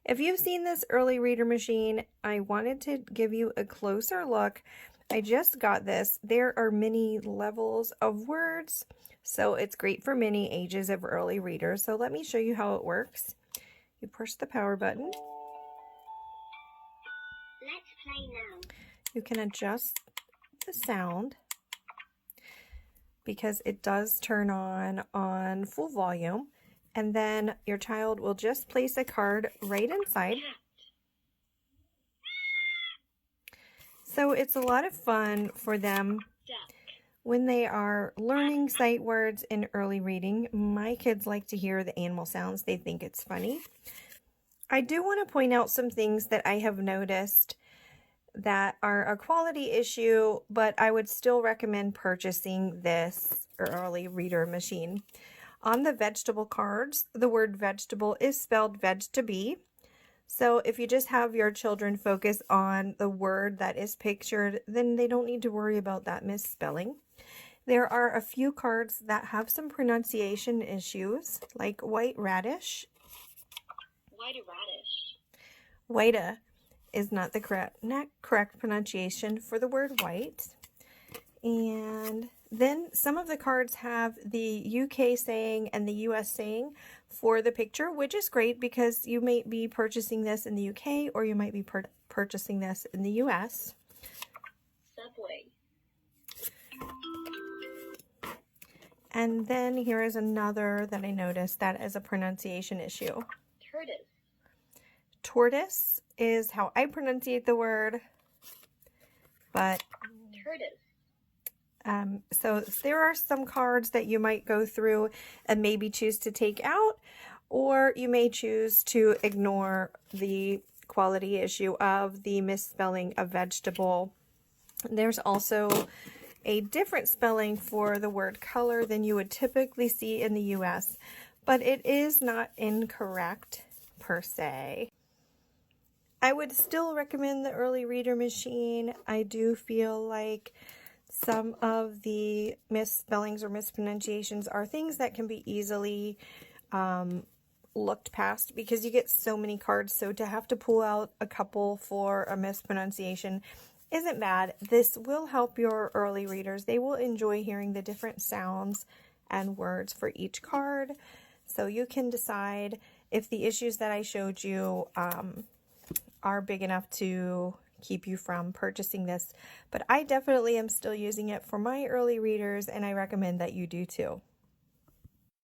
If you've seen this early reader machine, I wanted to give you a closer look. I just got this. There are many levels of words, so it's great for many ages of early readers. So let me show you how it works. You push the power button. Let's play now. You can adjust the sound because it does turn on full volume, and then your child will just place a card right inside. So it's a lot of fun for them when they are learning sight words in early reading. My kids like to hear the animal sounds. They think it's funny. I do want to point out some things that I have noticed that are a quality issue, but I would still recommend purchasing this early reader machine. On the vegetable cards, the word vegetable is spelled veg-to-be. So if you just have your children focus on the word that is pictured, then they don't need to worry about that misspelling. There are a few cards that have some pronunciation issues, like white radish. White radish. White is not the correct pronunciation for the word white. And then some of the cards have the UK saying and the US saying for the picture, which is great because you may be purchasing this in the UK or you might be purchasing this in the US. Subway. And then here is another that I noticed that is a pronunciation issue. Tortoise. Tortoise is how I pronunciate the word, but Tortoise. so there are some cards that you might go through and maybe choose to take out, or you may choose to ignore the quality issue of the misspelling of vegetable. There's also a different spelling for the word color than you would typically see in the US, but it is not incorrect per se. I would still recommend the early reader machine. I do feel like some of the misspellings or mispronunciations are things that can be easily looked past because you get so many cards. So to have to pull out a couple for a mispronunciation isn't bad. This will help your early readers. They will enjoy hearing the different sounds and words for each card. So you can decide if the issues that I showed you are big enough to keep you from purchasing this. But I definitely am still using it for my early readers, and I recommend that you do too.